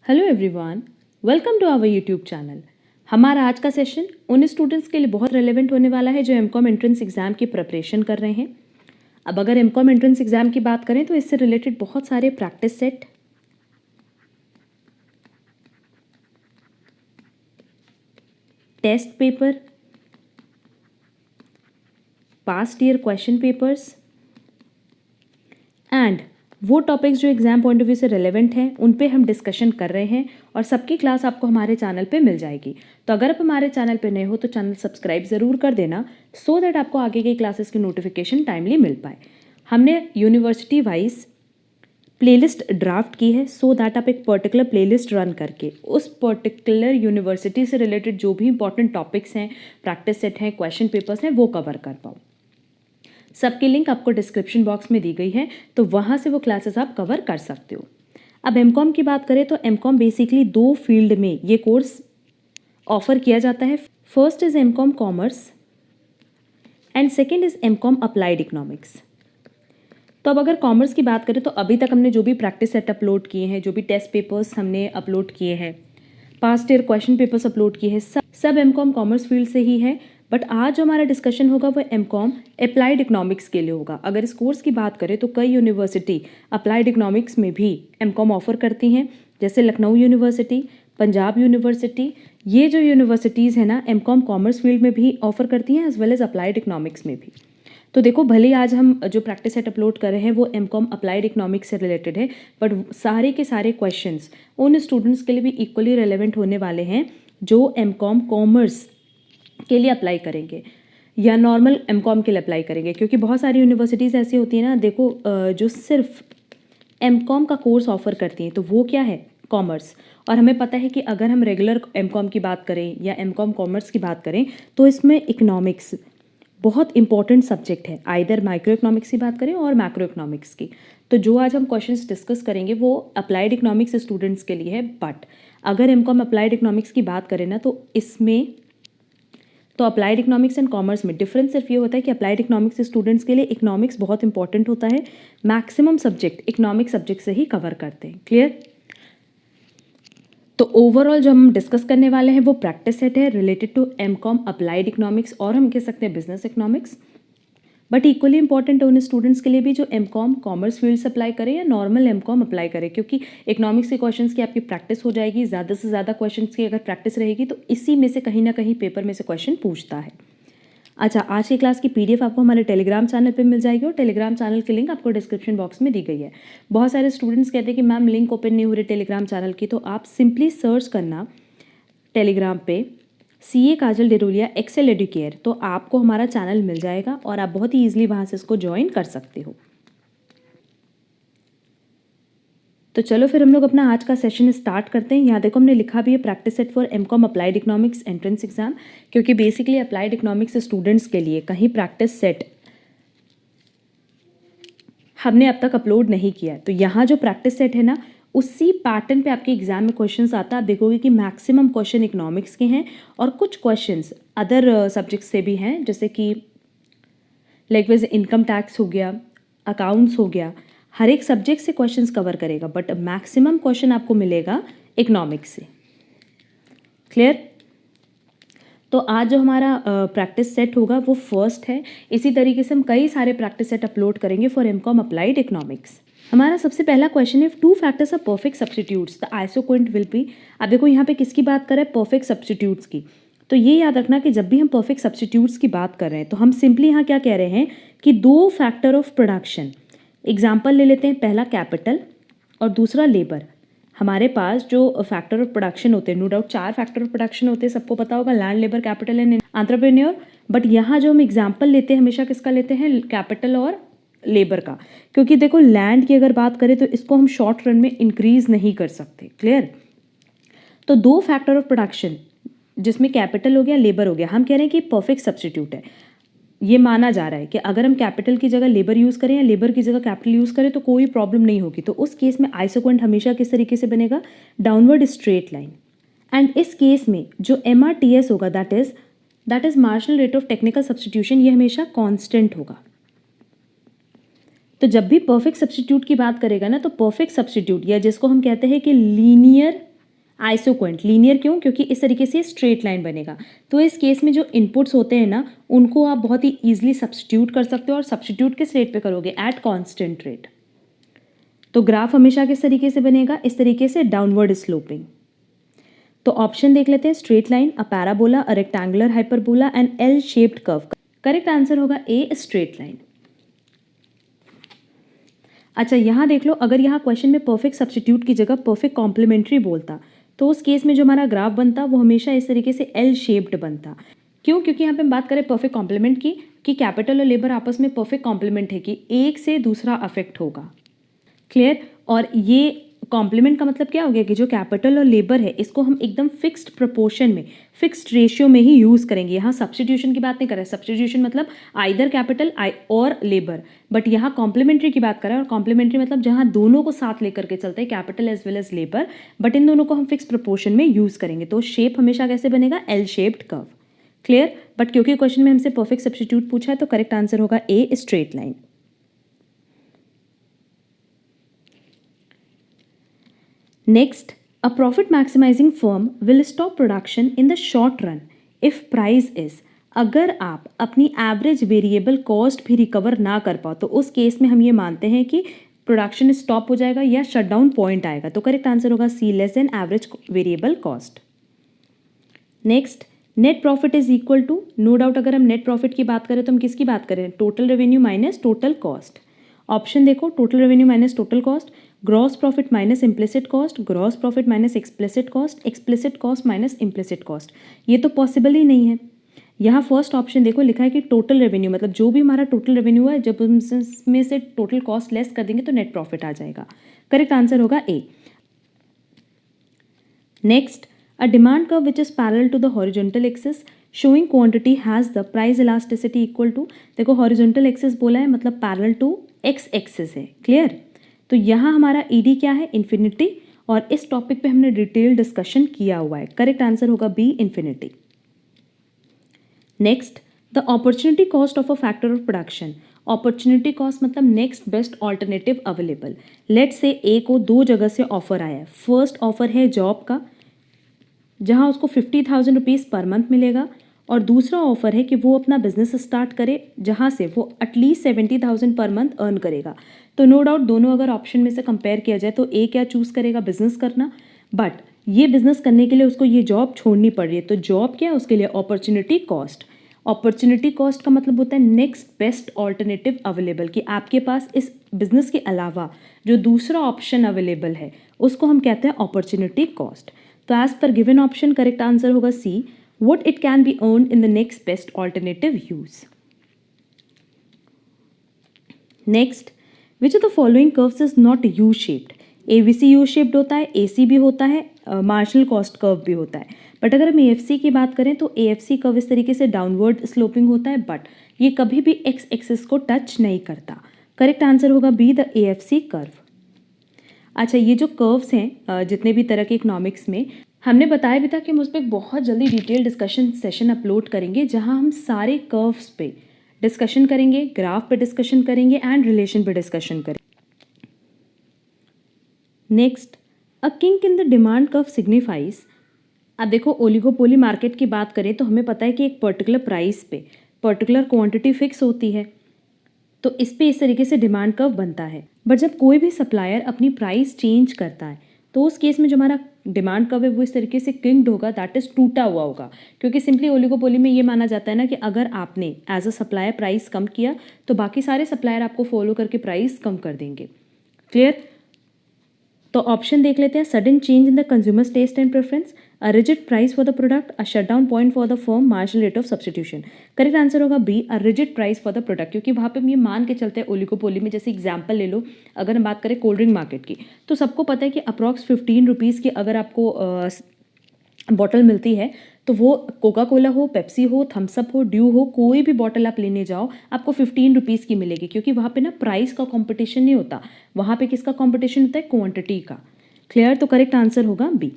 Hello everyone, welcome to our YouTube channel. हमारा आज का सेशन उन स्टूडेंट्स के लिए बहुत रेलेवेंट होने वाला है जो एमकॉम एंट्रेंस एग्ज़ाम की प्रिपरेशन कर रहे हैं। अब अगर एमकॉम एंट्रेंस एग्ज़ाम की बात करें तो इससे रिलेटेड बहुत सारे practice set, test paper, past year question papers and वो टॉपिक्स जो एग्ज़ाम पॉइंट ऑफ व्यू से रेलेवेंट हैं उन पे हम डिस्कशन कर रहे हैं और सबकी क्लास आपको हमारे चैनल पे मिल जाएगी। तो अगर आप हमारे चैनल पे नए हो तो चैनल सब्सक्राइब ज़रूर कर देना सो दैट आपको आगे की क्लासेस की नोटिफिकेशन टाइमली मिल पाए। हमने यूनिवर्सिटी वाइज प्लेलिस्ट ड्राफ्ट की है सो दैट आप एक पर्टिकुलर प्लेलिस्ट रन करके उस पर्टिकुलर यूनिवर्सिटी से रिलेटेड जो भी इंपॉर्टेंट टॉपिक्स हैं, प्रैक्टिस सेट हैं, क्वेश्चन पेपर्स हैं, वो कवर कर पाओ। सबकी लिंक आपको डिस्क्रिप्शन बॉक्स में दी गई है, तो वहाँ से वो क्लासेस आप कवर कर सकते हो। अब एमकॉम की बात करें तो एमकॉम बेसिकली दो फील्ड में ये कोर्स ऑफर किया जाता है। First is MCom commerce and second is MCom applied economics. तो अब अगर कॉमर्स की बात करें तो अभी तक हमने जो भी प्रैक्टिस सेट अपलोड किए हैं, जो भी टेस्ट पेपर्स हमने अपलोड किए हैं, past year question papers upload किए हैं, सब एमकॉम कॉमर्स फील्ड से ही है। बट आज जो हमारा डिस्कशन होगा वो एमकॉम अप्लाइड इकोनॉमिक्स के लिए होगा। अगर इस कोर्स की बात करें तो कई यूनिवर्सिटी अप्लाइड इकोनॉमिक्स में भी एमकॉम ऑफर करती हैं, जैसे लखनऊ यूनिवर्सिटी, पंजाब यूनिवर्सिटी। ये जो यूनिवर्सिटीज़ हैं ना, एमकॉम कॉमर्स फील्ड में भी ऑफर करती हैं as well as applied economics में भी। तो देखो, भले ही आज हम जो प्रैक्टिस सेट अपलोड कर रहे हैं वो एमकॉम अप्लाइड इकोनॉमिक्स से रिलेटेड है, बट सारे के सारे क्वेश्चंस उन स्टूडेंट्स के लिए भी इक्वली रेलेवेंट होने वाले हैं जो एमकॉम कॉमर्स के लिए अप्लाई करेंगे या नॉर्मल एमकॉम के लिए अप्लाई करेंगे। क्योंकि बहुत सारी यूनिवर्सिटीज़ ऐसी होती हैं ना, देखो, जो सिर्फ एमकॉम का कोर्स ऑफर करती हैं, तो वो क्या है, कॉमर्स। और हमें पता है कि अगर हम रेगुलर एमकॉम की बात करें या एमकॉम कॉमर्स की बात करें तो इसमें इकोनॉमिक्स बहुत इंपॉर्टेंट सब्जेक्ट है, आइदर माइक्रो इकोनॉमिक्स की बात करें और मैक्रो इकोनॉमिक्स की। तो जो आज हम क्वेश्चंस डिस्कस करेंगे वो अप्लाइड इकोनॉमिक्स स्टूडेंट्स के लिए है। बट अगर एमकॉम अप्लाइड इकोनॉमिक्स की बात करें ना तो इसमें तो अप्लाइड इकोनॉमिक्स एंड कॉमर्स में डिफरेंस सिर्फ ये होता है कि अप्लाइड इकोनॉमिक्स स्टूडेंट्स के लिए इकोनॉमिक्स बहुत इंपॉर्टेंट होता है। मैक्सिमम सब्जेक्ट इकोनॉमिक सब्जेक्ट से ही कवर करते हैं। क्लियर? तो ओवरऑल जो हम डिस्कस करने वाले हैं वो प्रैक्टिस सेट है related to MCom applied economics, और हम कह सकते हैं business economics. But equally important है उन स्टूडेंट्स के लिए भी जो एमकॉम कॉमर्स फील्ड से अप्लाई करें या नॉर्मल एमकॉम अप्लाई करें, क्योंकि इकोनॉमिक्स के क्वेश्चंस की आपकी प्रैक्टिस हो जाएगी। ज़्यादा से ज़्यादा क्वेश्चंस की अगर प्रैक्टिस रहेगी तो इसी में से कहीं ना कहीं पेपर में से क्वेश्चन पूछता है। अच्छा, आज की क्लास की पीडीएफ आपको हमारे टेलीग्राम चैनल पे मिल जाएगी और टेलीग्राम चैनल की लिंक आपको डिस्क्रिप्शन बॉक्स में दी गई है। बहुत सारे स्टूडेंट्स कहते हैं कि मैम लिंक ओपन नहीं हो रही टेलीग्राम चैनल की, तो आप सिंपली सर्च करना टेलीग्राम पे CA काजल डेरोलिया एक्सेल एडुकेयर, तो आपको हमारा चैनल मिल जाएगा और आप बहुत ही ईजिली वहाँ से इसको ज्वाइन कर सकते हो। तो चलो फिर हम लोग अपना आज का सेशन स्टार्ट करते हैं। यहाँ देखो हमने लिखा भी है practice set for MCom applied economics entrance exam, क्योंकि बेसिकली अप्लाइड इकोनॉमिक्स स्टूडेंट्स के लिए कहीं प्रैक्टिस सेट हमने अब तक अपलोड नहीं किया है। तो यहाँ जो प्रैक्टिस सेट है ना, उसी पैटर्न पे आपके एग्जाम में क्वेश्चंस आता है। आप देखोगे कि मैक्सिमम क्वेश्चन इकोनॉमिक्स के हैं और कुछ क्वेश्चंस अदर सब्जेक्ट्स से भी हैं, जैसे कि लाइक वैसे इनकम टैक्स हो गया, अकाउंट्स हो गया। हर एक सब्जेक्ट से क्वेश्चंस कवर करेगा, बट मैक्सिमम क्वेश्चन आपको मिलेगा इकोनॉमिक्स से। क्लियर? तो आज जो हमारा प्रैक्टिस सेट होगा वो फर्स्ट है। इसी तरीके से हम कई सारे प्रैक्टिस सेट अपलोड करेंगे फॉर एमकॉम अप्लाइड इकोनॉमिक्स। हमारा सबसे पहला क्वेश्चन है, two factors are perfect substitutes the isoquant will be. अब देखो यहाँ पे किसकी बात कर रहे हैं, परफेक्ट सब्स्टिट्यूट्स की। तो ये याद रखना कि जब भी हम परफेक्ट सब्स्टिट्यूट्स की बात कर रहे हैं तो हम सिंपली यहाँ क्या कह रहे हैं कि दो फैक्टर ऑफ प्रोडक्शन, एग्जाम्पल ले लेते हैं, पहला कैपिटल और दूसरा लेबर। हमारे पास जो फैक्टर ऑफ प्रोडक्शन होते हैं, no doubt 4 factor of production होते हैं, सबको पता होगा, land, labour, capital and entrepreneur. But यहाँ जो हम एग्जाम्पल लेते हैं हमेशा किसका लेते हैं, कैपिटल और लेबर का। क्योंकि देखो, लैंड की अगर बात करें तो इसको हम शॉर्ट रन में इंक्रीज नहीं कर सकते। क्लियर? तो दो फैक्टर ऑफ प्रोडक्शन जिसमें कैपिटल हो गया, लेबर हो गया, हम कह रहे हैं कि परफेक्ट सब्स्टिट्यूट है। ये माना जा रहा है कि अगर हम कैपिटल की जगह लेबर यूज़ करें या लेबर की जगह कैपिटल यूज़ करें तो कोई प्रॉब्लम नहीं होगी। तो उस केस में आइसोक्वेंट हमेशा किस तरीके से बनेगा, डाउनवर्ड स्ट्रेट लाइन। एंड इस केस में जो MRTS होगा, that is marginal rate of technical substitution, ये हमेशा कांस्टेंट होगा। तो जब भी परफेक्ट सब्स्टिट्यूट की बात करेगा ना, तो परफेक्ट सब्स्टिट्यूट या जिसको हम कहते हैं कि लीनियर आइसोक्वेंट, लीनियर क्यों? क्योंकि इस तरीके से स्ट्रेट लाइन बनेगा। तो इस केस में जो इनपुट्स होते हैं ना, उनको आप बहुत ही ईजिली सब्स्टिट्यूट कर सकते हो, और सब्स्टिट्यूट किस रेट पे करोगे? At constant rate. तो ग्राफ हमेशा किस तरीके से बनेगा? इस तरीके से, डाउनवर्ड स्लोपिंग। तो ऑप्शन देख लेते हैं, straight line, a parabola, a rectangular hyperbola and L shaped curve. Correct answer होगा ए, स्ट्रेट लाइन। अच्छा, यहाँ देख लो, अगर यहाँ क्वेश्चन में परफेक्ट सब्स्टिट्यूट की जगह परफेक्ट कॉम्प्लीमेंट्री बोलता, तो उस केस में जो हमारा ग्राफ बनता वो हमेशा इस तरीके से एल शेप्ड बनता। क्यों? क्योंकि यहाँ पे हम बात करें परफेक्ट कॉम्प्लीमेंट की, कि कैपिटल और लेबर आपस में परफेक्ट कॉम्प्लीमेंट है, कि एक से दूसरा अफेक्ट होगा। क्लियर? और ये कॉम्प्लीमेंट का मतलब क्या हो गया, कि जो कैपिटल और लेबर है इसको हम एकदम फिक्स्ड प्रोपोर्शन में, फिक्स्ड रेशियो में ही यूज़ करेंगे। यहाँ सब्स्टिट्यूशन की बात नहीं कर रहे, सब्स्टिट्यूशन मतलब आइदर कैपिटल और लेबर, बट यहाँ कॉम्प्लीमेंट्री की बात कर रहे हैं, और कॉम्प्लीमेंट्री मतलब जहाँ दोनों को साथ लेकर के चलते हैं, capital as well as labour, but इन दोनों को हम फिक्स प्रोपोर्शन में यूज़ करेंगे। तो शेप हमेशा कैसे बनेगा? L shaped curve. Clear? But क्योंकि क्वेश्चन में हमसे परफेक्ट सब्स्टिट्यूट पूछा है, तो करेक्ट आंसर होगा A, straight line. Next, a profit maximizing firm will stop production in the short run if price is, अगर आप अपनी एवरेज वेरिएबल कॉस्ट भी रिकवर ना कर पाओ, तो उस केस में हम ये मानते हैं कि प्रोडक्शन स्टॉप हो जाएगा या शटडाउन पॉइंट आएगा। तो करेक्ट आंसर होगा C, less than average variable cost. Next, net profit is equal to, no doubt अगर हम नेट प्रॉफिट की बात करें तो हम किसकी बात करें? Total revenue minus total cost. Option देखो, total revenue minus total cost, gross profit minus implicit cost, gross profit minus explicit cost, explicit cost minus implicit cost. ये तो पॉसिबल ही नहीं है। यहाँ फर्स्ट ऑप्शन देखो, लिखा है कि टोटल रेवेन्यू, मतलब जो भी हमारा टोटल रेवेन्यू है, जब हम इसमें से टोटल कॉस्ट लेस कर देंगे तो नेट प्रॉफिट आ जाएगा। करेक्ट आंसर होगा A. Next, a demand curve which is parallel to the horizontal axis showing quantity has the price elasticity equal to, देखो horizontal axis बोला है मतलब parallel to x axis है। क्लियर? तो यहाँ हमारा ED क्या है? इन्फिनिटी, और इस टॉपिक पे हमने डिटेल डिस्कशन किया हुआ है। करेक्ट आंसर होगा B, infinity. Next, the opportunity cost of a factor of production. Opportunity cost मतलब next best alternative available. Let say A को दो जगह से ऑफर आया है। फर्स्ट ऑफर है जॉब का, जहाँ उसको 50,000 रुपीज़ पर मंथ मिलेगा, और दूसरा ऑफर है कि वो अपना बिजनेस स्टार्ट करे, जहाँ से वो एटलीस्ट 70,000 पर मंथ अर्न करेगा। तो नो डाउट दोनों अगर ऑप्शन में से कंपेयर किया जाए तो ए क्या चूज़ करेगा? बिजनेस करना, बट ये बिजनेस करने के लिए उसको ये जॉब छोड़नी पड़ रही है। तो जॉब क्या है उसके लिए? Opportunity cost. अपॉर्चुनिटी कॉस्ट का मतलब होता है नेक्स्ट बेस्ट ऑल्टरनेटिव अवेलेबल, कि आपके पास इस बिजनेस के अलावा जो दूसरा ऑप्शन अवेलेबल है उसको हम कहते हैं अपॉर्चुनिटी कॉस्ट। तो as per given option correct answer होगा C, what it can be earn in the next best alternative use. Next, which of the following curves is not U shaped? A B C U shaped होता है, AC भी होता है, marginal cost curve भी होता है। But अगर हम एएफसी की बात करें तो एएफसी कर्व इस तरीके से डाउनवर्ड स्लोपिंग होता है, बट ये कभी भी एक्स एक्सिस को टच नहीं करता। करेक्ट आंसर होगा बी, द एएफसी कर्व। अच्छा, ये जो कर्व्स हैं जितने भी तरह के इकोनॉमिक्स में, हमने बताया भी था कि हम उस पर बहुत जल्दी डिटेल डिस्कशन सेशन अपलोड करेंगे, जहां हम सारे कर्व्स पे डिस्कशन करेंगे, ग्राफ पे डिस्कशन करेंगे एंड रिलेशन पे डिस्कशन करेंगे। Next, a kink in the demand curve signifies, अब देखो ओलिगोपोली मार्केट की बात करें तो हमें पता है कि एक पर्टिकुलर प्राइस पे पर्टिकुलर क्वांटिटी फिक्स होती है, तो इस पे इस तरीके से डिमांड कर्व बनता है। बट जब कोई भी सप्लायर अपनी प्राइस चेंज करता है तो उस केस में जो हमारा डिमांड कर्व है वो इस तरीके से किंक्ड होगा, दैट इज टूटा हुआ होगा। क्योंकि सिंपली ओलिगोपोली में ये माना जाता है ना कि अगर आपने एज अ सप्लायर प्राइस कम किया तो बाकी सारे सप्लायर आपको फॉलो करके प्राइस कम कर देंगे। क्लियर? तो ऑप्शन देख लेते हैं, sudden change in the consumers taste and preference, a rigid price for the product, a shutdown point for the firm, marginal rate of substitution. Correct answer होगा B, a rigid price for the product, क्योंकि वहाँ पे हम ये मान के चलते हैं ओलिगोपोली में। जैसे एग्जांपल ले लो, अगर हम बात करें कोल्ड ड्रिंक मार्केट की, तो सबको पता है कि अप्रॉक्स 15 रुपीज़ की अगर आपको बॉटल मिलती है, तो वो कोका कोला हो, पेप्सी हो, थम्सअप हो, ड्यू हो, कोई भी बॉटल आप लेने जाओ आपको 15 रुपीज़ की मिलेगी। क्योंकि वहाँ पे ना प्राइस का कंपटीशन नहीं होता, वहाँ पे किसका कंपटीशन होता है? क्वांटिटी का। क्लियर? तो करेक्ट आंसर होगा B.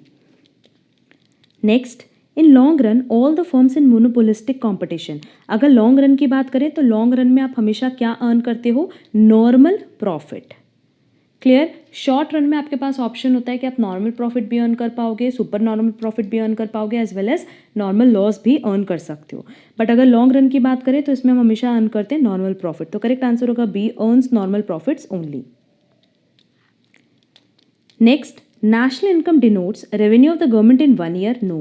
Next, in long run all the firms in monopolistic competition. अगर लॉन्ग रन की बात करें तो लॉन्ग रन में आप हमेशा क्या अर्न करते हो? Normal profit. Clear. Short run में आपके पास ऑप्शन होता है कि आप नॉर्मल प्रॉफिट भी अर्न कर पाओगे, सुपर नॉर्मल प्रॉफिट भी अर्न कर पाओगे, as well as normal loss भी अर्न कर सकते हो। बट अगर लॉन्ग रन की बात करें तो इसमें हम हमेशा अर्न करते हैं नॉर्मल प्रॉफिट। तो करेक्ट आंसर होगा B, earns normal profits only. Next, national income denotes revenue of the government in 1 year. No.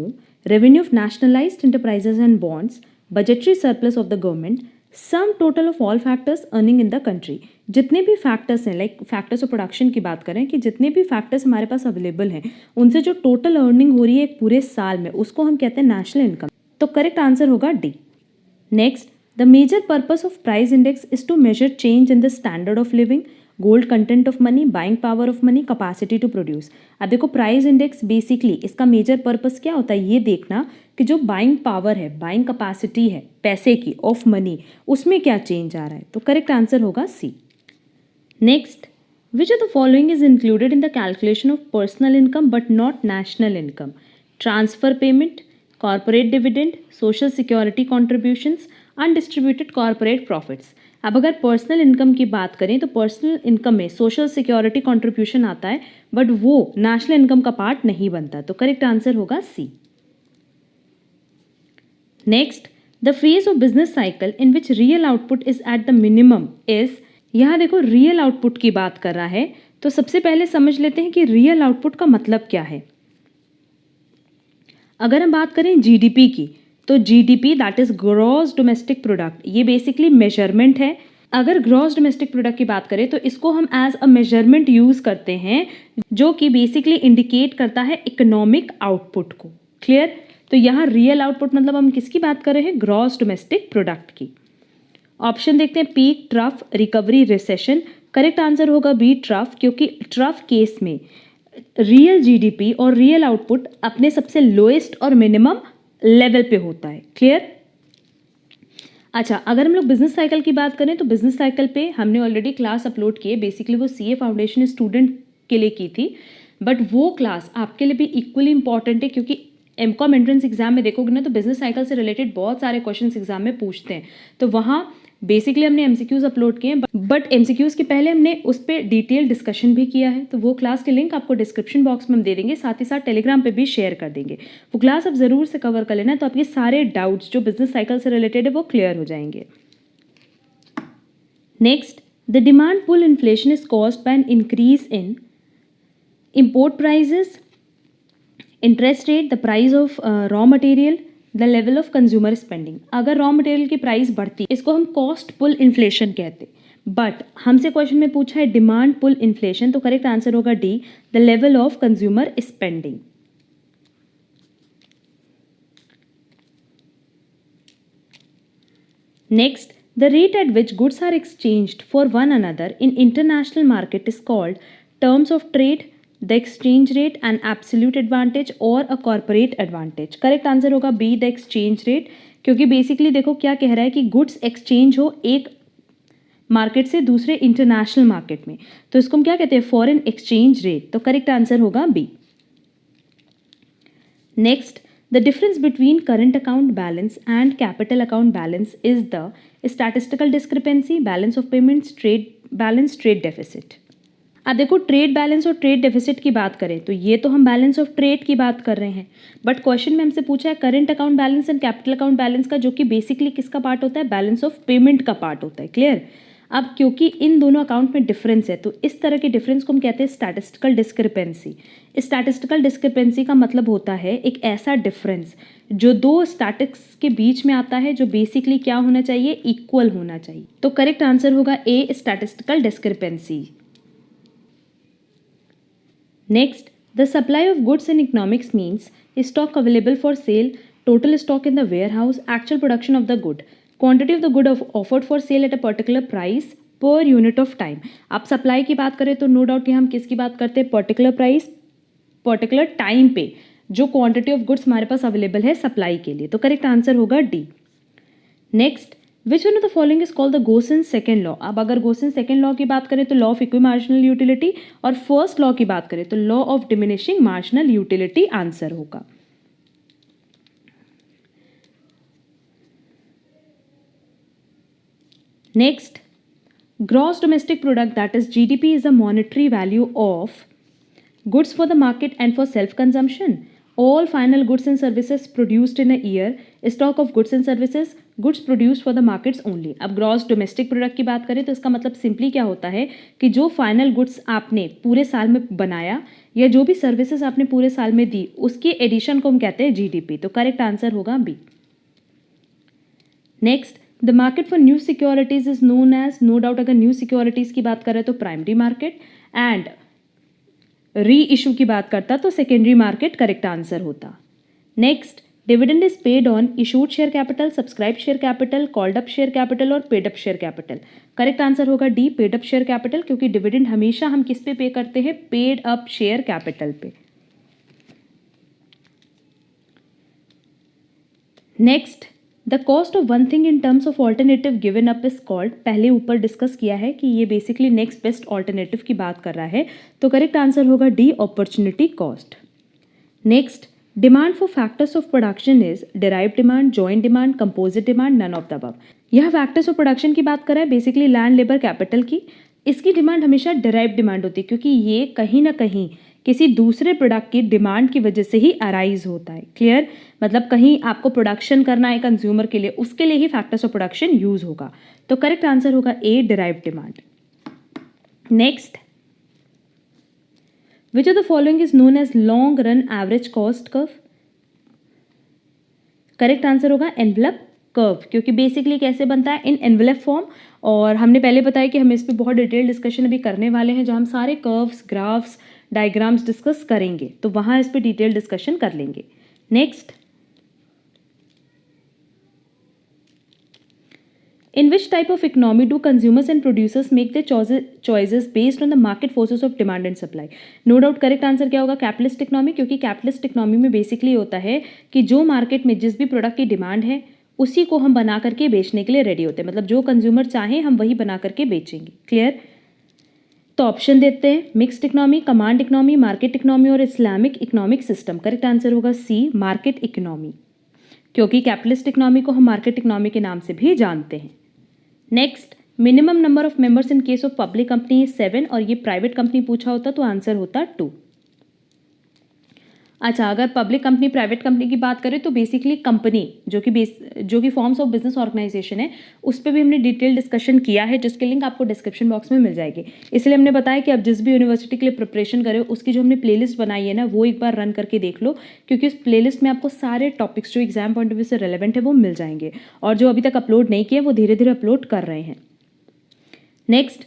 Revenue of nationalized enterprises and bonds, budgetary surplus of the government, sum total of all factors earning in the country. जितने भी factors हैं, like factors of production की बात करें कि जितने भी factors हमारे पास अवेलेबल हैं उनसे जो टोटल अर्निंग हो रही है एक पूरे साल में, उसको हम कहते हैं नेशनल इनकम। तो करेक्ट आंसर होगा D. Next, the major purpose of price index is to measure change in the standard of living, gold content of money, buying power of money, capacity to produce. अब देखो price index basically इसका major purpose क्या होता है, ये देखना कि जो बाइंग पावर है, बाइंग कैपेसिटी है पैसे की ऑफ मनी, उसमें क्या चेंज आ रहा है। तो करेक्ट आंसर होगा C. Next, which of the following is included in the calculation of personal income but not national income? Transfer payment, corporate dividend, social security contributions, undistributed corporate profits. अब अगर personal income की बात करें तो personal income में social security contribution आता है, but वो नेशनल इनकम का पार्ट नहीं बनता। तो करेक्ट आंसर होगा C. Next, the phase of business cycle in which real output is at the minimum is. यहाँ देखो रियल आउटपुट की बात कर रहा है, तो सबसे पहले समझ लेते हैं कि रियल आउटपुट का मतलब क्या है। अगर हम बात करें जीडीपी की, तो GDP that is gross domestic product, ये बेसिकली मेजरमेंट है। अगर ग्रॉस डोमेस्टिक प्रोडक्ट की बात करें तो इसको हम एज अ मेजरमेंट यूज करते हैं, जो कि बेसिकली इंडिकेट करता है इकोनॉमिक आउटपुट को। क्लियर। तो यहाँ रियल आउटपुट मतलब हम किसकी बात कर रहे हैं, ग्रॉस डोमेस्टिक प्रोडक्ट की। ऑप्शन देखते हैं, peak, trough, recovery, recession. Correct answer होगा बी, ट्रफ, क्योंकि ट्रफ केस में रियल जीडीपी और रियल आउटपुट अपने सबसे लोएस्ट और मिनिमम लेवल पे होता है। क्लियर। अच्छा, अगर हम लोग बिजनेस साइकिल की बात करें तो बिजनेस साइकिल पे हमने ऑलरेडी क्लास अपलोड की है, बेसिकली वो सीए फाउंडेशन स्टूडेंट के लिए की थी, बट वो क्लास आपके लिए भी इक्वली इंपॉर्टेंट है, क्योंकि एमकॉम एंट्रेंस एग्जाम में देखोगे ना तो बिजनेस साइकिल से रिलेटेड बहुत सारे क्वेश्चंस एग्जाम में पूछते हैं। तो वहाँ बेसिकली हमने एमसीक्यूज अपलोड किए हैं, बट एमसीक्यूज के पहले हमने उस पर डिटेल डिस्कशन भी किया है। तो वो क्लास के लिंक आपको डिस्क्रिप्शन बॉक्स में हम दे देंगे, साथ ही साथ टेलीग्राम पे भी शेयर कर देंगे। वो क्लास आप ज़रूर से कवर कर लेना, तो आपके सारे डाउट्स जो बिजनेस साइकिल से रिलेटेड है वो क्लियर हो जाएंगे। Next, the demand pull inflation is caused by an increase in import prices, interest rate, the price of raw material, the level of consumer spending। अगर रॉ मटेरियल की price बढ़ती, इसको हम कॉस्ट पुल inflation कहते हैं। But हमसे question में पूछा है डिमांड पुल इन्फ्लेशन, तो करेक्ट आंसर होगा D, the level of consumer spending. Next, the rate at which goods are exchanged for one another in international market is called terms of trade, the exchange rate, an absolute advantage or a corporate advantage। Correct answer होगा B, the exchange rate, क्योंकि basically देखो क्या कह रहा है कि goods exchange हो एक मार्केट से दूसरे इंटरनेशनल मार्केट में, तो इसको हम क्या कहते हैं, फॉरेन एक्सचेंज रेट। तो करेक्ट आंसर होगा B. Next, the difference between current account balance and capital account balance is the statistical discrepancy, balance of payments, trade balance, trade deficit। अब देखो ट्रेड बैलेंस और ट्रेड डेफिसिट की बात करें तो ये तो हम बैलेंस ऑफ ट्रेड की बात कर रहे हैं, बट क्वेश्चन में हमसे पूछा है current account balance and capital account balance का, जो कि बेसिकली किसका पार्ट होता है, बैलेंस ऑफ पेमेंट का पार्ट होता है। क्लियर। अब क्योंकि इन दोनों अकाउंट में डिफरेंस है, तो इस तरह के डिफरेंस को हम कहते हैं स्टैटिस्टिकल डिस्क्रिपेंसी। स्टैटिस्टिकल डिस्क्रिपेंसी का मतलब होता है एक ऐसा डिफरेंस जो दो स्टैटिक्स के बीच में आता है, जो बेसिकली क्या होना चाहिए, इक्वल होना चाहिए। तो करेक्ट आंसर होगा A, statistical discrepancy. Next, the supply of goods in economics means stock available for sale, total stock in the warehouse, actual production of the good, quantity of the good offered for sale at a particular price per unit of time. आप supply की बात करें तो no doubt यहाँ हम किसकी बात करते हैं, पर्टिकुलर प्राइस पर्टिकुलर टाइम पे जो क्वांटिटी ऑफ गुड्स हमारे पास अवेलेबल है सप्लाई के लिए। तो करेक्ट आंसर होगा D. Next, which one of the following is called the Gossen's second law. अब अगर गोसेंस सेकेंड लॉ की बात करें तो law of equi marginal utility, और फर्स्ट लॉ की बात करें तो law of diminishing marginal utility answer होगा। Next, Gross domestic product, that is GDP, is the monetary value of goods for the market and for self consumption. All final goods and services produced in a year. Stock of goods and services, goods produced for the markets only. अब gross domestic product की बात करें तो इसका मतलब simply क्या होता है कि जो फाइनल गुड्स आपने पूरे साल में बनाया या जो भी सर्विसेज आपने पूरे साल में दी उसके एडिशन को हम कहते हैं जीडीपी. तो करेक्ट आंसर होगा B. Next, the market for new securities is known as, no doubt अगर न्यू सिक्योरिटीज की बात करें तो primary market, and reissue की बात करता तो सेकेंडरी मार्केट करेक्ट आंसर होता. Next, dividend is paid on issued share capital, subscribe share capital, called up share capital और paid up share capital. Correct answer होगा D, paid up share capital, क्योंकि dividend हमेशा हम किस पे पे करते हैं, पेड अप शेयर कैपिटल पे. Next, the cost of one thing in terms of alternative given up is called, पहले ऊपर डिस्कस किया है कि ये बेसिकली नेक्स्ट बेस्ट ऑल्टरनेटिव की बात कर रहा है. तो करेक्ट आंसर होगा D, opportunity cost. Next, demand for factors of production is derive demand, joint demand, composite demand, none of the above. यह फैक्टर्स ऑफ प्रोडक्शन की बात कर रहा है बेसिकली लैंड, लेबर, कैपिटल की. इसकी डिमांड हमेशा डिराइव डिमांड होती है क्योंकि ये कहीं ना कहीं किसी दूसरे प्रोडक्ट की डिमांड की वजह से ही अराइज होता है. क्लियर, मतलब कहीं आपको प्रोडक्शन करना है कंज्यूमर के लिए, उसके लिए ही फैक्टर्स ऑफ प्रोडक्शन यूज होगा. तो करेक्ट आंसर होगा A, derive demand. Next, which of the following is known as long run average cost curve. Correct answer होगा एनवलप कर्व, क्योंकि बेसिकली कैसे बनता है, इन एनवलप फॉर्म. और हमने पहले बताया कि हम इस पर बहुत डिटेल डिस्कशन अभी करने वाले हैं जहाँ हम सारे कर्व्स, ग्राफ्स, डायग्राम्स डिस्कस करेंगे, तो वहाँ इस पर डिटेल डिस्कशन कर लेंगे. Next, in which type of economy do consumers and producers make their choices based on the market forces of demand and supply. No doubt correct answer क्या होगा, capitalist economy, क्योंकि कैपिटलिस्ट इकोनॉमी में basically होता है कि जो market में जिस भी प्रोडक्ट की डिमांड है उसी को हम बना करके बेचने के लिए रेडी होते हैं. मतलब जो कंज्यूमर चाहें हम वही बना करके बेचेंगे. क्लियर, तो ऑप्शन देते हैं, mixed economy, command economy, market economy और Islamic economic system. Correct answer होगा सी, मार्केट इकोनॉमी, क्योंकि कैपिटलिस्ट इकोनॉमी को हम मार्केट इकोनॉमी के नाम से भी जानते हैं. Next, minimum number of members in case of public company 7 और ये प्राइवेट कंपनी पूछा होता तो आंसर होता 2. अच्छा, अगर पब्लिक कंपनी प्राइवेट कंपनी की बात करें तो बेसिकली कंपनी जो कि फॉर्म्स ऑफ बिजनेस ऑर्गेनाइजेशन है उस पर भी हमने डिटेल डिस्कशन किया है, जिसकी लिंक आपको डिस्क्रिप्शन बॉक्स में मिल जाएगी. इसलिए हमने बताया कि आप जिस भी यूनिवर्सिटी के लिए प्रिपरेशन करें उसकी जो हमने प्लेलिस्ट बनाई है ना वो एक बार रन करके देख लो, क्योंकि उस प्लेलिस्ट में आपको सारे टॉपिक्स जो एग्जाम पॉइंट ऑफ व्यू से रेलेवेंट है वो मिल जाएंगे, और जो अभी तक अपलोड नहीं किए वो धीरे धीरे अपलोड कर रहे हैं. Next,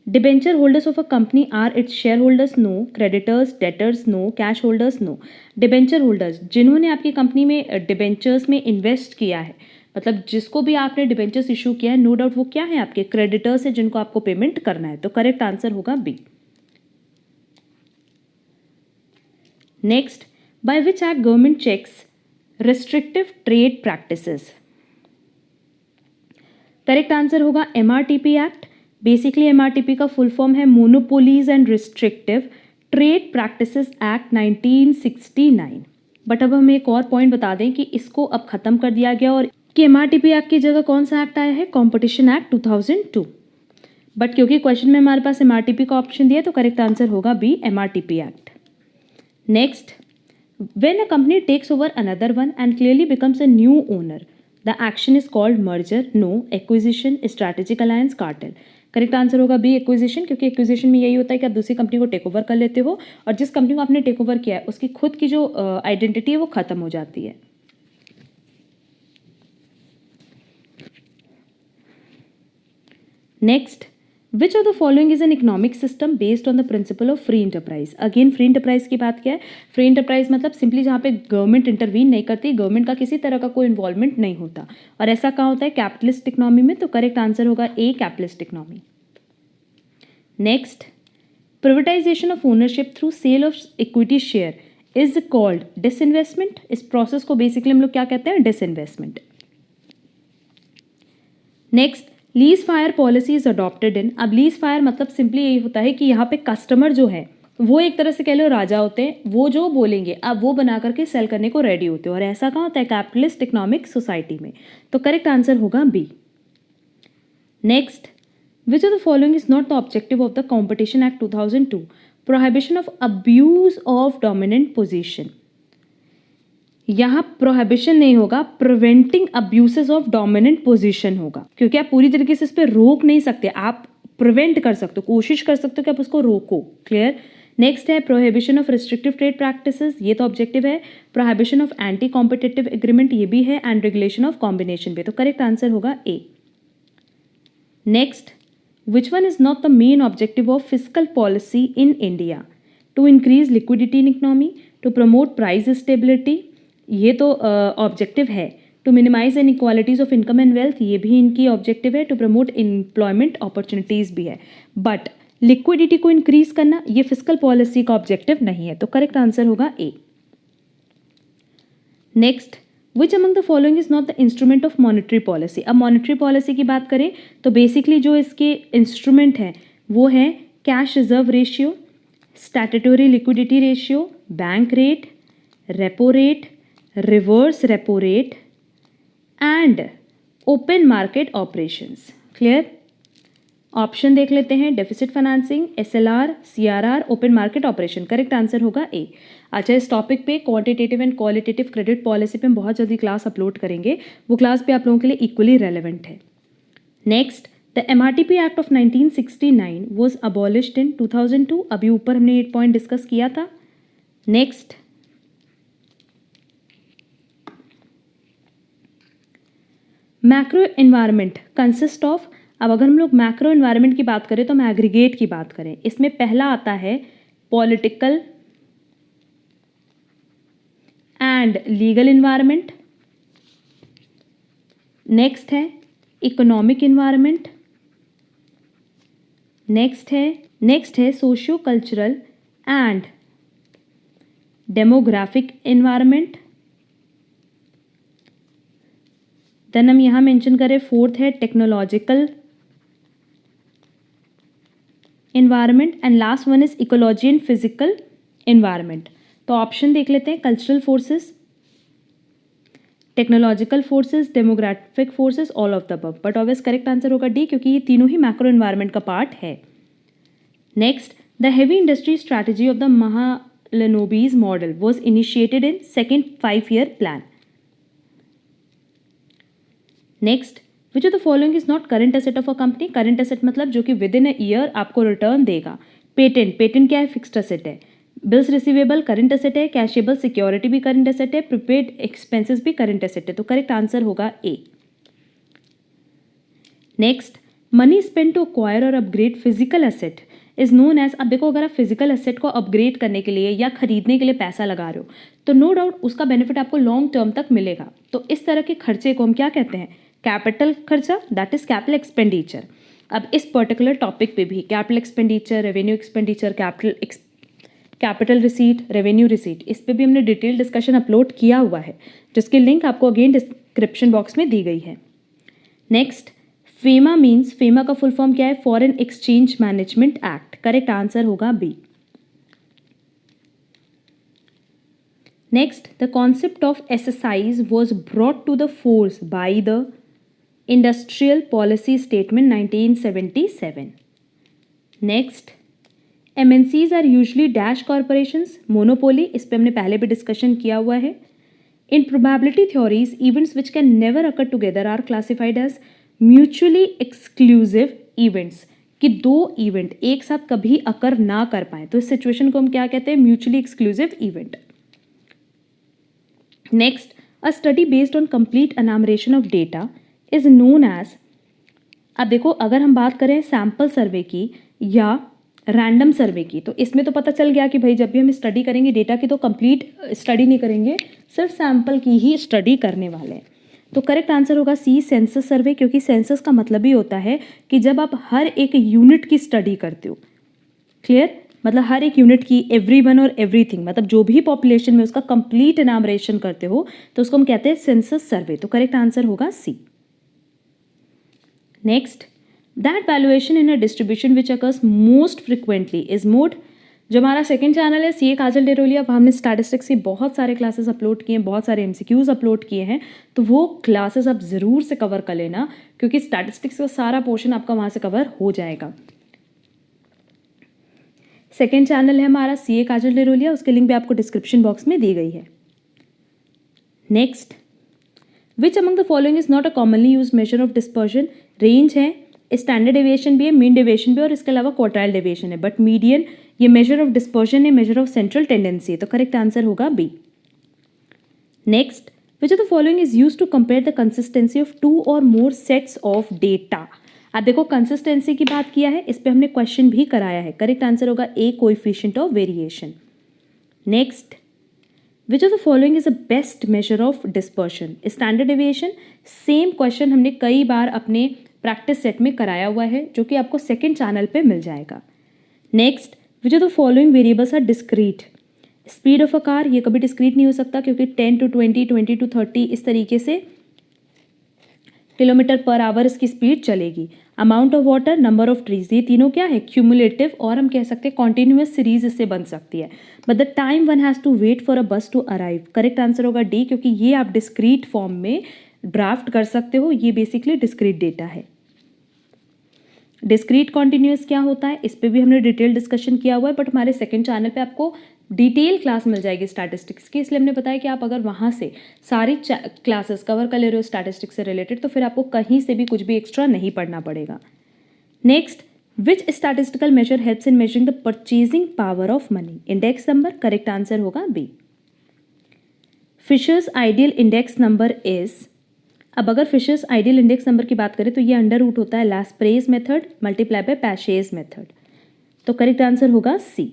debenture holders of a company are its share holders, no. Creditors, debtors, no. Cash holders, no. Debenture holders, जिन्होंने आपकी कंपनी में डिबेंचर्स में इन्वेस्ट किया है, मतलब जिसको भी आपने डिबेंचर्स इशू किया है, नो डाउट वो क्या है, आपके क्रेडिटर्स है जिनको आपको पेमेंट करना है. तो करेक्ट आंसर होगा B. Next, by which act government checks restrictive trade practices. Correct answer होगा एमआरटीपी एक्ट. बेसिकली एमआरटीपी का फुल फॉर्म है monopolies and restrictive trade practices act 1969. But अब हम एक और पॉइंट बता दें कि इसको अब खत्म कर दिया गया और कि एमआरटीपी एक्ट की जगह कौन सा एक्ट आया है, कॉम्पिटिशन एक्ट 2002. बट क्योंकि क्वेश्चन में हमारे पास एमआरटीपी का ऑप्शन दिया तो करेक्ट आंसर होगा B, MRTP act. Next, when a company takes over another one and clearly becomes a new owner, the action is called merger, no. Acquisition, strategic alliance, cartel. Correct answer होगा B, acquisition, क्योंकि acquisition में यही होता है कि आप दूसरी company को टेक ओवर कर लेते हो और जिस कंपनी को आपने टेक ओवर किया है उसकी खुद की जो आइडेंटिटी है वो खत्म हो जाती है. Next, which of the following is an economic system based on the principle of free enterprise. Again free enterprise की बात क्या है, फ्री इंटरप्राइज मतलब सिंपली जहाँ पे गवर्नमेंट इंटरवीन नहीं करती, गवर्नमेंट का किसी तरह का कोई इन्वॉल्वमेंट नहीं होता, और ऐसा कहाँ होता है, कैपिटलिस्ट इकोनॉमी में. तो करेक्ट आंसर होगा A, capitalist economy. Next, privatisation of ownership through sale of equity share is called disinvestment. इस प्रोसेस को बेसिकली हम लोग क्या कहते हैं, disinvestment. Next, laissez faire policy is adopted in. अब लीज फायर मतलब सिंपली यही होता है कि यहाँ पे कस्टमर जो है वो एक तरह से कह लो राजा होते हैं, वो जो बोलेंगे अब वो बना करके सेल करने को रेडी होते हैं, और ऐसा कहाँ होता है, कैपिटलिस्ट इकोनॉमिक सोसाइटी में. तो करेक्ट आंसर होगा B. Next, Which of the following is not the objective of the Competition Act 2002? Prohibition of abuse of dominant position. यहाँ प्रोहिबिशन नहीं होगा, preventing abuses of dominant position होगा, क्योंकि आप पूरी तरीके से इस पर रोक नहीं सकते, आप प्रिवेंट कर सकते हो, कोशिश कर सकते हो कि आप उसको रोको. क्लियर. नेक्स्ट है prohibition of restrictive trade practices, ये तो ऑब्जेक्टिव है. Prohibition of anti competitive agreement, ये भी है. एंड रेगुलेशन ऑफ कॉम्बिनेशन भी. तो करेक्ट आंसर होगा A. Next, which one is not the main objective of fiscal policy in India? To increase liquidity in economy, to promote price stability, ये तो objective है. To minimize inequalities of income and wealth, ये भी इनकी objective है. To promote employment opportunities भी है. But liquidity को इंक्रीज करना ये फिस्कल पॉलिसी का ऑब्जेक्टिव नहीं है. तो करेक्ट आंसर होगा A. Next, which among the following is not the instrument of monetary policy. अब मॉनेटरी पॉलिसी की बात करें तो बेसिकली जो इसके इंस्ट्रूमेंट हैं वो हैं cash reserve ratio, statutory liquidity ratio, bank rate, repo rate, reverse repo rate and open market operations. Clear. Option देख लेते हैं. Deficit financing, SLR, CRR, open market operation. Correct answer होगा ए. अच्छा, इस टॉपिक पे quantitative and qualitative credit policy पे हम बहुत जल्दी क्लास अपलोड करेंगे, वो क्लास पे आप लोगों के लिए इक्वली रेलेवेंट है. Next, the MRTP act of 1969 was abolished in 2002. अभी ऊपर हमने 8 पॉइंट डिस्कस किया था. Next, macro environment consist of. अब अगर हम लोग मैक्रो एनवायरनमेंट की बात करें तो हम एग्रीगेट की बात करें. इसमें पहला आता है political and legal environment. Next है इकोनॉमिक एनवायरनमेंट. नेक्स्ट है socio cultural and demographic environment. Then हम यहाँ मेंशन करें फोर्थ है technological environment and last one is ecology and physical environment. तो ऑप्शन देख लेते हैं. Cultural forces, technological forces, demographic forces, all of the above. But obvious correct answer होगा D, क्योंकि ये तीनों ही मैक्रो एनवायरनमेंट का पार्ट है. Next, the heavy industry strategy of the Mahalanobis model was initiated in second 5-year plan. Next, which of the following is not current asset of a company. Current asset मतलब जो कि within a year आपको return देगा. Patent क्या है? Fixed asset है. Bills receivable current asset है. Cashable security भी करंट एसेट है. प्रीपेड एक्सपेंसेस भी करंट एसेट है. तो करेक्ट आंसर होगा A. Next, money spend to acquire और upgrade physical asset is known as. अब देखो, अगर आप फिजिकल एसेट को अपग्रेड करने के लिए या खरीदने के लिए पैसा लगा रहे हो तो नो डाउट उसका बेनिफिट आपको लॉन्ग टर्म तक मिलेगा. तो इस तरह के खर्चे को हम क्या कहते हैं? कैपिटल खर्चा, दैट इज कैपिटल एक्सपेंडिचर. अब इस पर्टिकुलर टॉपिक पे भी capital expenditure, revenue expenditure, capital receipt, revenue receipt, इस पे भी हमने डिटेल डिस्कशन अपलोड किया हुआ है, जिसकी लिंक आपको अगेन डिस्क्रिप्शन बॉक्स में दी गई है. Next, FEMA means. फेमा का फुल फॉर्म क्या है? Foreign exchange management act. Correct answer होगा B. Next, the concept of exercise was brought to the force by the industrial policy statement 1977. Next, MNCs are usually dash corporations, monopoly. इस पे हमने पहले भी discussion किया हुआ है. In probability theories, events which can never occur together are classified as mutually exclusive events. कि दो इवेंट एक साथ कभी अकर ना कर पाए तो इस सिचुएशन को हम क्या कहते हैं? Mutually exclusive event. Next, a study based on complete enumeration of data is known as. अब देखो, अगर हम बात करें सैम्पल सर्वे की या रैंडम सर्वे की, तो इसमें तो पता चल गया कि भाई जब भी हम स्टडी करेंगे डेटा की तो कंप्लीट स्टडी नहीं करेंगे, सिर्फ सैम्पल की ही स्टडी करने वाले हैं. तो करेक्ट आंसर होगा सी, सेंसस सर्वे. क्योंकि सेंसस का मतलब ही होता है कि जब आप हर एक यूनिट की स्टडी करते हो. क्लियर. मतलब हर एक यूनिट की, एवरीवन और एवरीथिंग, मतलब जो भी पॉपुलेशन में उसका कंप्लीट एनामरेशन करते हो तो उसको हम कहते हैं सेंसस सर्वे. तो करेक्ट आंसर होगा C. Next, that valuation in a distribution which occurs most frequently is mode. जो हमारा सेकंड चैनल है सीए काजल डेरोलिया, वहाँ हमने स्टैटिस्टिक्स के बहुत सारे क्लासेस अपलोड किए हैं, बहुत सारे एमसीक्यूज़ अपलोड किए हैं, तो वो क्लासेस आप ज़रूर से कवर कर लेना, क्योंकि स्टैटिस्टिक्स का सारा पोर्शन आपका वहाँ से कवर हो जाएगा। सेकेंड चैनल है हमारा सीए काजल डेरोलिया, उसके लिंक भी आपको डिस्क्रिप्शन बॉक्स में दी गई है। Next, which among the following is not a commonly use measure of dispersion? Range है, स्टैंडर्ड डेविएशन भी है, मीन डेविएशन भी, और इसके अलावा क्वार्टाइल डेविएशन है, बट मीडियन ये मेजर ऑफ डिस्पर्जन है, मेजर ऑफ सेंट्रल टेंडेंसी है, तो करेक्ट आंसर होगा B. Next, which of the following is use to compare the consistency of two और मोर सेट्स ऑफ डेटा? आप देखो consistency की बात किया है, इस पे हमने क्वेश्चन भी कराया है, करेक्ट आंसर होगा A, coefficient of variation. Next, which of the following is the best measure of dispersion? Standard deviation. Same question हमने कई बार अपने प्रैक्टिस सेट में कराया हुआ है, जो कि आपको सेकंड चैनल पे मिल जाएगा। Next, which of the following variables are discrete? Speed of a car, ये कभी डिस्क्रीट नहीं हो सकता, क्योंकि 10 to 20, 20 to 30 इस तरीके से किलोमीटर पर आवर इसकी स्पीड चलेगी। Amount of water, number of trees, ये तीनों क्या है? क्यूमुलेटिव, और हम कह सकते हैं कॉन्टिन्यूस सीरीज इससे बन सकती है। But the time one has to wait for a bus to arrive, correct answer होगा डी, क्योंकि ये आप डिस्क्रीट फॉर्म में ड्राफ्ट कर सकते हो, ये बेसिकली डिस्क्रीट डेटा है। डिस्क्रीट कॉन्टिन्यूस क्या होता है, इस पर भी हमने डिटेल डिस्कशन किया हुआ है, बट हमारे सेकंड चैनल पे आपको डिटेल क्लास मिल जाएगी स्टैटिस्टिक्स की, इसलिए हमने बताया कि आप अगर वहाँ से सारी क्लासेस कवर कर ले रहे हो स्टैटिस्टिक्स से रिलेटेड, तो फिर आपको कहीं से भी कुछ भी एक्स्ट्रा नहीं पढ़ना पड़ेगा। Next, which statistical measure helps in measuring the purchasing power of money? Index number, correct answer होगा B. Fisher's ideal index number is, अब अगर फिशर्स आइडियल इंडेक्स नंबर की बात करें तो ये अंडर रूट होता है Laspeyres method multiply by Paasche's method, तो करेक्ट आंसर होगा C.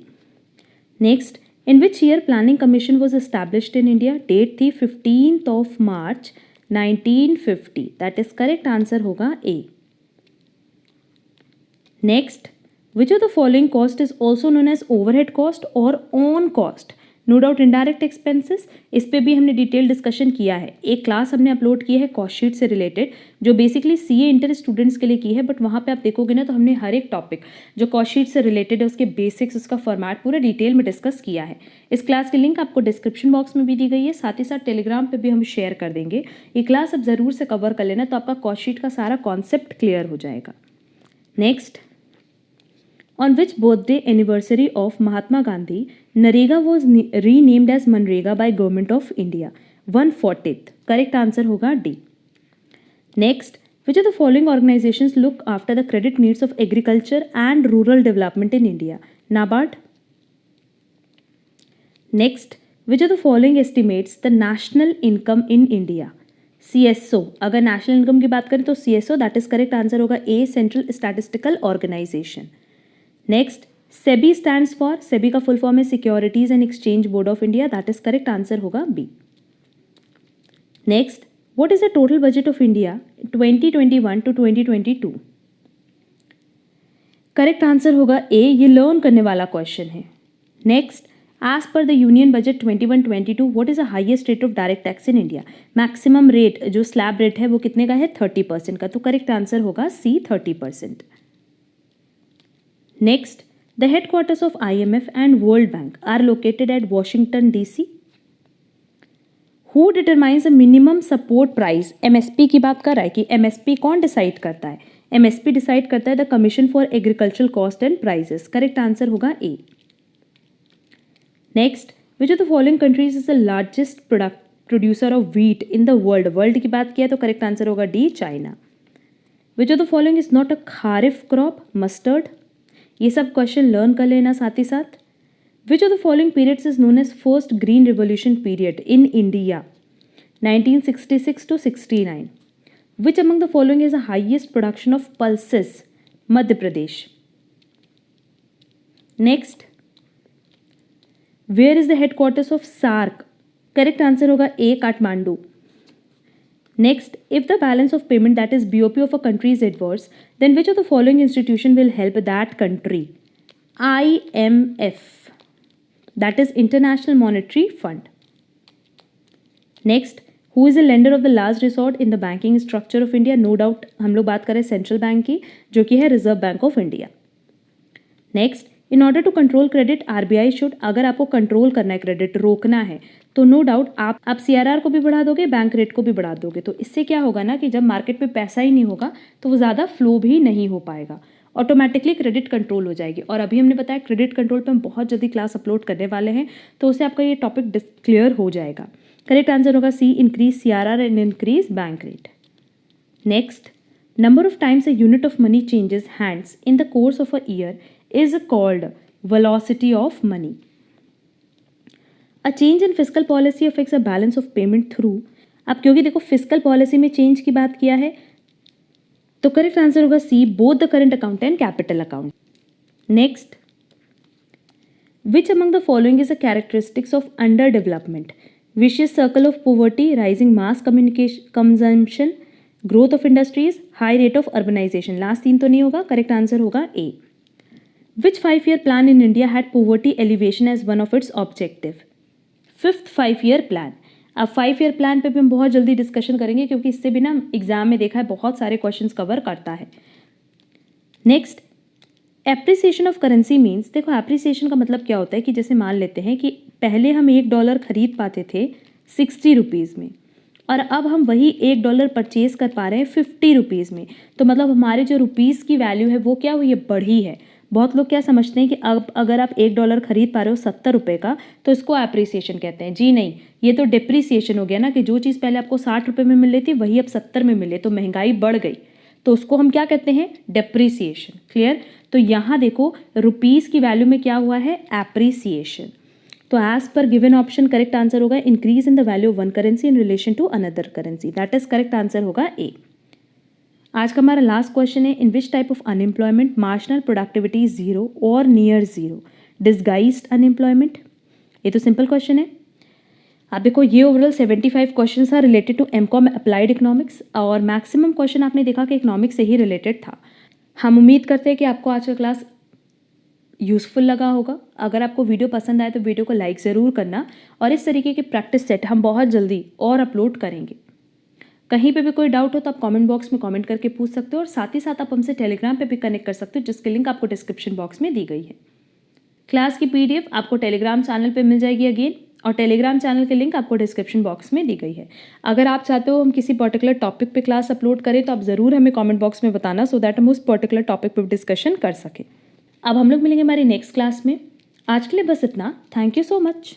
Next, in which year planning commission was established in India? Date थी 15th of March 1950, that is correct answer होगा A. Next, which of the following cost is also known as overhead cost और on cost? No doubt indirect expenses, इस पे भी हमने detail discussion किया है, एक क्लास हमने अपलोड की है कॉस्ट शीट से रिलेटेड, जो बेसिकली सीए इंटर स्टूडेंट्स के लिए की है, बट वहाँ पे आप देखोगे ना तो हमने हर एक टॉपिक जो कॉस्ट शीट से रिलेटेड है उसके बेसिक्स, उसका फॉर्मेट पूरा डिटेल में डिस्कस किया है। इस क्लास की लिंक आपको डिस्क्रिप्शन बॉक्स में भी दी गई है, साथ ही साथ टेलीग्राम पर भी हम शेयर कर देंगे। ये क्लास आप ज़रूर से कवर कर लेना, तो आपका कॉस्ट शीट का सारा कॉन्सेप्ट क्लियर हो जाएगा। Next, on which birthday anniversary of Mahatma Gandhi, Narega was renamed as Manrega by Government of India? 140th, correct answer होगा D। Next, which of the following organizations look after the credit needs of agriculture and rural development in India? NABARD। Next, which of the following estimates the national income in India? CSO, अगर national income की बात करें तो CSO, that is correct answer होगा A, Central Statistical Organization। Next, SEBI stands for, SEBI का full form है securities and exchange board of India, that is correct answer होगा B. Next, what is the total budget of India 2021 to 2022? Correct answer होगा A, ये learn करने वाला question है। Next, as per the union budget 21-22, what is the highest rate of direct tax in India? Maximum rate जो slab rate है वो कितने का है? 30% का, तो करेक्ट आंसर होगा सी, 30%। Next, the headquarters of IMF and World Bank are located at Washington DC. Who determines the minimum support price? MSP की बात कर रहा है कि MSP कौन डिसाइड करता है? MSP डिसाइड करता है the commission for agricultural cost and prices, correct answer होगा A. Next, which of the following countries is the largest producer of wheat in the world? World की बात किया तो करेक्ट आंसर होगा D, China. Which of the following is not a kharif crop? Mustard. ये सब question learn कर लेना साथ ही साथ। Which of the following periods is known as first green revolution period in India? 1966 to 69। Which among the following is the highest production of pulses? Madhya Pradesh. Next, where is the headquarters of SAARC? Correct answer होगा A, Kathmandu. Next, if the balance of payment, that is BOP, of a country is adverse, then which of the following institution will help that country? IMF, that is International Monetary Fund. Next, who is the lender of the last resort in the banking structure of India? No doubt हम लोग बात करें central bank की, जो कि है Reserve Bank of India. Next, in order to control credit RBI should, अगर आपको कंट्रोल करना है, क्रेडिट रोकना है, तो नो डाउट आप सीआरआर को भी बढ़ा दोगे, बैंक रेट को भी बढ़ा दोगे। तो इससे क्या होगा ना कि जब मार्केट में पैसा ही नहीं होगा तो वो ज़्यादा फ्लो भी नहीं हो पाएगा, ऑटोमेटिकली क्रेडिट कंट्रोल हो जाएगी। और अभी हमने बताया क्रेडिट कंट्रोल पे हम बहुत जल्दी क्लास अपलोड करने वाले हैं, तो उससे आपका ये टॉपिक क्लियर हो जाएगा। करेक्ट आंसर होगा C, increase CRR and increase bank rate. Next, number of times a unit of money changes hands in the course of a year is called velocity of money. A change in fiscal policy affects a balance of payment through, अब क्योंकि देखो fiscal policy में change की बात किया है, तो correct answer होगा C, both the current account and capital account. Next, which among the following is a characteristics of under development? Vicious circle of poverty, rising mass consumption, growth of industries, high rate of urbanisation. Last तीन तो नहीं होगा, correct answer होगा A. Which 5-year plan in India had poverty elevation as one of its objective? 5th 5-year plan. अब 5-year plan पे भी हम बहुत जल्दी डिस्कशन करेंगे, क्योंकि इससे भी ना एग्जाम में देखा है बहुत सारे क्वेश्चंस कवर करता है। Next, appreciation of currency means, देखो एप्रिसिएशन का मतलब क्या होता है कि जैसे मान लेते हैं कि पहले हम $1 खरीद पाते थे 60 रुपीज़ में, और अब हम वही $1 परचेज कर पा रहे हैं 50 रुपीज़ में। तो मतलब हमारे जो रुपीज़ की वैल्यू है वो क्या हुई है, बढ़ी है। बहुत लोग क्या समझते हैं कि अब अगर आप $1 खरीद पा रहे हो 70 रुपये का, तो इसको एप्रिसिएशन कहते हैं। जी नहीं, ये तो डिप्रिसिएशन हो गया ना, कि जो चीज़ पहले आपको 60 रुपये में मिल रही थी वही अब 70 में मिले, तो महंगाई बढ़ गई, तो उसको हम क्या कहते हैं, डिप्रिसिएशन। क्लियर? तो यहाँ देखो रुपीज़ की वैल्यू में क्या हुआ है, एप्रिसिएशन। तो as per given option correct answer होगा increase in the value of one currency in relation to another currency, that is correct answer होगा ए। आज का हमारा लास्ट क्वेश्चन है, in which type of unemployment marginal productivity is zero और near zero, disguised unemployment? ये तो simple question है। आप देखो ये overall 75 question are related to MCom applied economics, और मैक्सिमम क्वेश्चन आपने देखा कि इकोनॉमिक्स से ही रिलेटेड था। हम उम्मीद करते हैं कि आपको आज का क्लास यूज़फुल लगा होगा। अगर आपको वीडियो पसंद आए तो वीडियो को लाइक ज़रूर करना, और इस तरीके के प्रैक्टिस सेट हम बहुत जल्दी और अपलोड करेंगे। कहीं पे भी कोई डाउट हो तो आप कमेंट बॉक्स में कमेंट करके पूछ सकते हो, और साथ ही साथ आप हमसे टेलीग्राम पे भी कनेक्ट कर सकते हो, जिसकी लिंक आपको डिस्क्रिप्शन बॉक्स में दी गई है। क्लास की पीडीएफ आपको टेलीग्राम चैनल पे मिल जाएगी अगेन, और टेलीग्राम चैनल की लिंक आपको डिस्क्रिप्शन बॉक्स में दी गई है। अगर आप चाहते हो हम किसी पर्टिकुलर टॉपिक पे क्लास अपलोड करें तो आप ज़रूर हमें कमेंट बॉक्स में बताना, सो दैट हम उस पर्टिकुलर टॉपिक पर डिस्कशन कर सकें। अब हम लोग मिलेंगे हमारी नेक्स्ट क्लास में। आज के लिए बस इतना। Thank you so much.